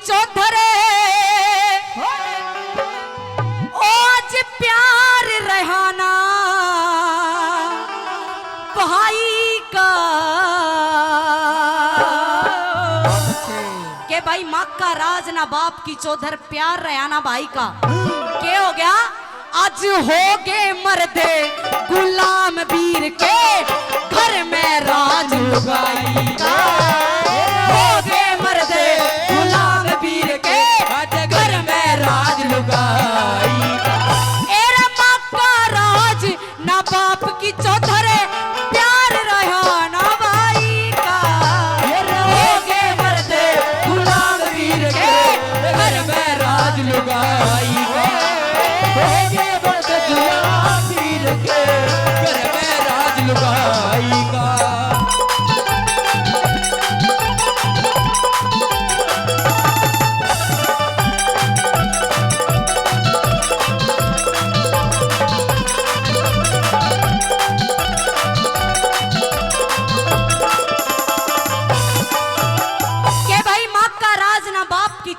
चौधरे आज प्यार रहना भाई का के भाई माँ का राज ना बाप की चौधर प्यार रहना भाई का के हो गया आज हो गए मर्दे गुलाम वीर के घर में राज लुगाई का हो गए मर्दे गुलाम वीर के घर में राज लुगाई का एरा माँ का राज ना बाप की चौधरे प्यार रहा ना भाई का हो गए मर्दे गुलाम वीर के घर में राज लुगाई का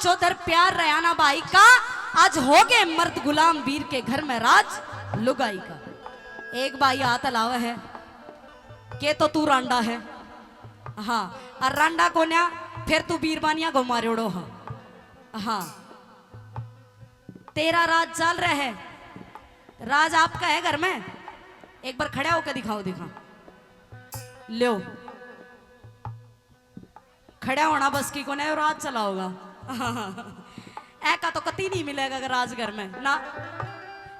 चौधर प्यार रयाना बाई का आज हो गए मर्द गुलाम वीर के घर में राज लुगाई का एक बाई हाथ अलावा है के तो तू रांडा है हाँ और रांडा को न्या फिर तू बीरबानिया को मारोड़ो हाँ तेरा राज चल रहा है राज आपका है घर में एक बार खड़ा होकर दिखाओ लो खड़ा होना बस की को नहीं राज चला होगा ऐका तो कती नहीं मिलेगा अगर राजगर में ना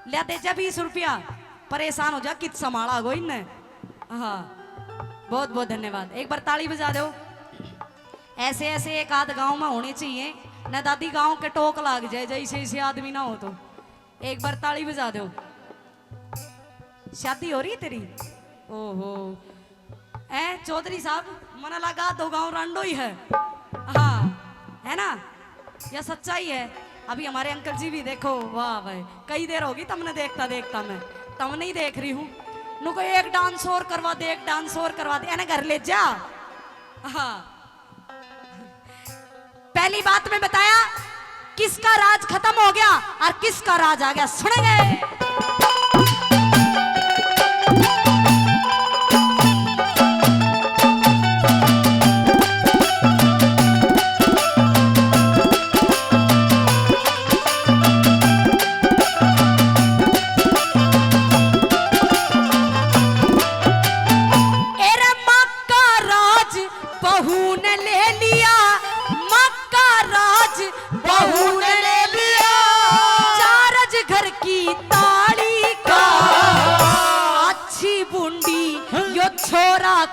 ले दे जा 20 रुपया परेशान हो जा कित संभाला गो इनने हाँ बहुत बहुत धन्यवाद एक बार ताली बजा दो ऐसे ऐसे एक आध गांव में होने चाहिए न दादी गांव के टोक लाग जाए जैसे ऐसे आदमी ना हो तो एक बार ताली बजा दो शादी हो रही है तेरी ओहो चौधरी साहब मना लगा दो गांव रांडो ही है हाँ है ना यह सच्चाई है अभी हमारे अंकल जी भी देखो वाह भाई कई देर होगी तुमने देखता देखता मैं तुम नहीं देख रही हूँ नुको एक डांस और करवा दे एक डांस और करवा दे घर ले जा हाँ पहली बात में बताया किसका राज खत्म हो गया और किसका राज आ गया सुनेंगे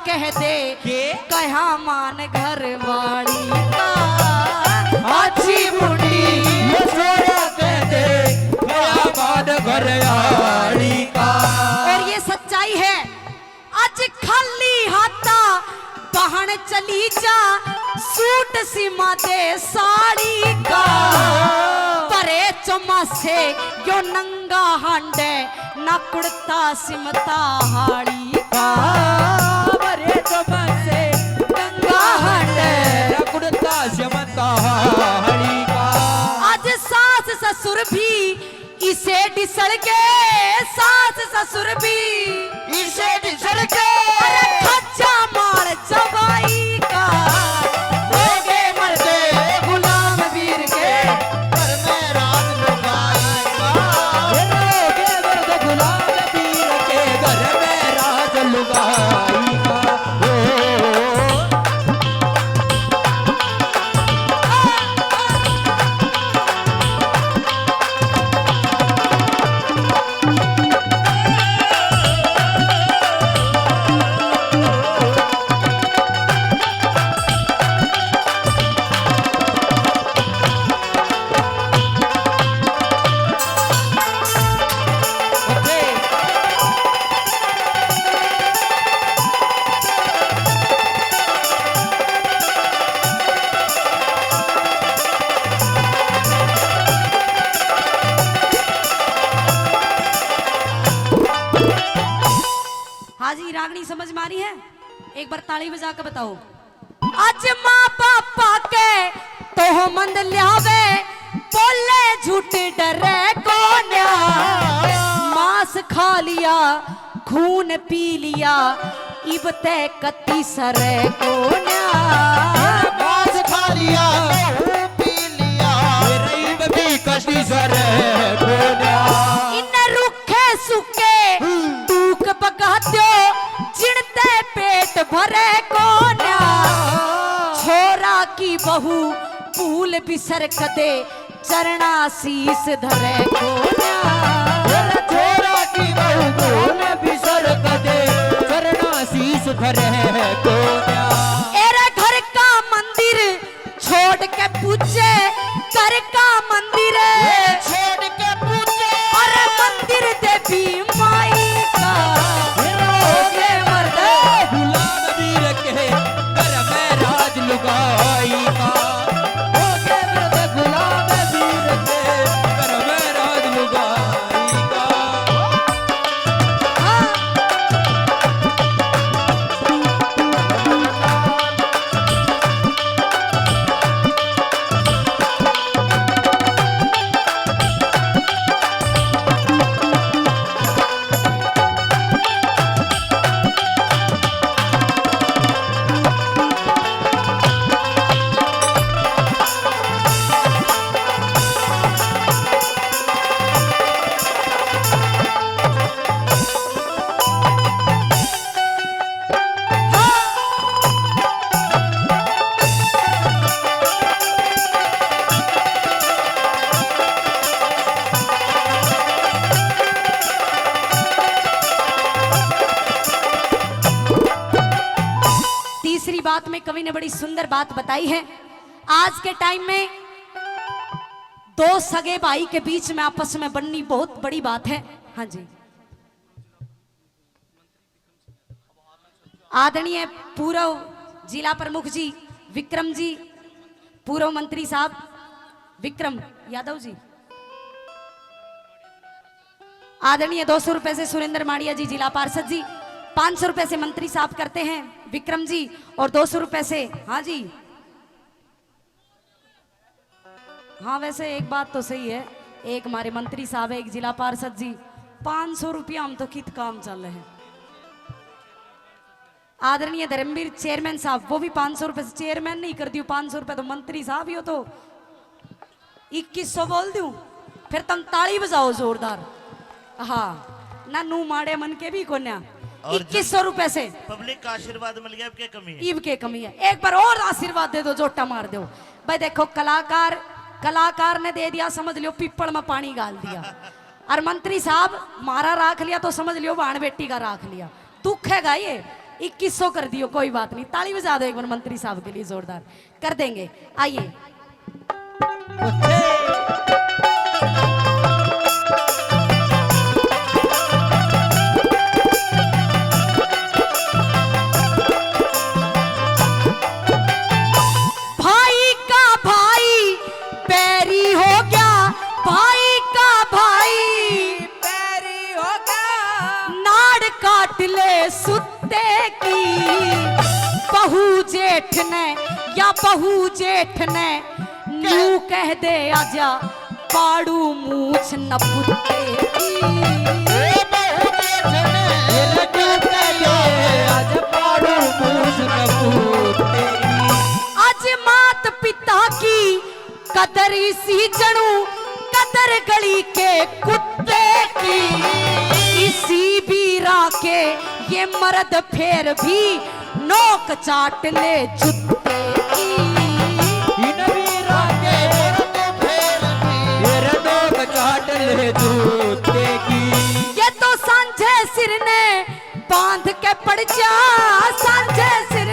कह दे कहा मान घर वाली का अच्छी बुढ़ी छोरा कह दे कहा मान घर वाली का और ये सच्चाई है आज खाली हाथा बहन चली जा सूट सीमा दे साड़ी का परे चमा से यो नंगा हांडे न कुड़ता सिमता हाड़ी का आज सास ससुर भी इसे डिसड़ के सास ससुर भी इसे डिसड़ के खच्चा मार जवाई का हो गए मर्दे गुलाम वीर के घर में राज लुगाई का हो गए मर्दे गुलाम वीर के घर में राज लुगाई का रागनी समझ में आ रही है एक बार ताली बजा कर बताओ आज माँ पापा के तो मंद ल्यावे बोले झूठ डरे कोन्या मांस खा लिया खून पी लिया इब ते कत्ती सरे कोन्या मांस खा लिया खून पी लिया इब भी कत्ती सरे कोन्या इन रुखे सुके दूक बगा दो जिणते पेट भरे कोन्या छोरा की बहू भूल बिसर कदे चरणा शीस धरे कोन्या छोरा की बहू भूल बिसर कदे चरणा शीस धरे कोन्या एरे घर का मंदिर छोड़ के पूछे घर का मंदिर छोड़ के पूछे और मंदिर देवी माई का होगे मर्द गुलाम वीर के घर में राज लुगाई का होगे मर्द गुलाम वीर के घर में राज लुगाई का तीसरी बात में कवि ने बड़ी सुंदर बात बताई है। आज के टाइम में दो सगे भाई के बीच में आपस में बननी बहुत बड़ी बात है। हाँ जी, आदरणीय पूर्व जिला प्रमुख जी विक्रम जी, पूर्व मंत्री साहब विक्रम यादव जी, आदरणीय 200 रुपए से सुरेंद्र माड़िया जी जिला पार्षद जी, 500 रुपए से मंत्री साहब करते हैं विक्रम जी, और 200 रुपए से हाँ जी, हाँ वैसे एक बात तो सही है, एक हमारे मंत्री साहब है, एक जिला पार्षद जी, 500 रुपया हम तो कित काम चल रहे हैं। आदरणीय धर्मवीर चेयरमैन साहब वो भी 500 रुपए से, चेयरमैन नहीं कर दियो 500 रुपए तो मंत्री साहब ही हो तो 2100 बोल दूं, फिर तुम ताली बजाओ जोरदार। हाँ ना नू माड़े मन के भी कोन्या 2100 रुपए से पब्लिक का आशीर्वाद मिल गया, अब क्या कमी है? ईब के कमी है, एक बार और आशीर्वाद दे दो, जोटा मार दो भाई। देखो कलाकार ने दे दिया, समझ लियो पीपल में पानी डाल दिया, और मंत्री साहब मारा राख लिया तो समझ लियो बाण बेटी का राख लिया। दुख है ये 2100 कर दियो, कोई बात नहीं, ताली बजा दो एक बार मंत्री साहब के लिए जोरदार, कर देंगे। आइए सुते की बहू जेठ ने या बहू जेठ ने न्यू कह दे आजा पाड़ू मूछ न पुते की, बहू जेठ ने कह दे आजा पाड़ू मूछ न पुते की। आज मात पिता की कदर इसी जणू कदर गली के कुत्ते की, इसी बीरा के ये मर्द फेर भी नोक चाट ले जुत्ते की, इन बीरा के मर्द फेर भी ये नोक चाट ले जुत्ते की। ये तो सांझे सिर ने बांध के पड़ जा, सांझे सिर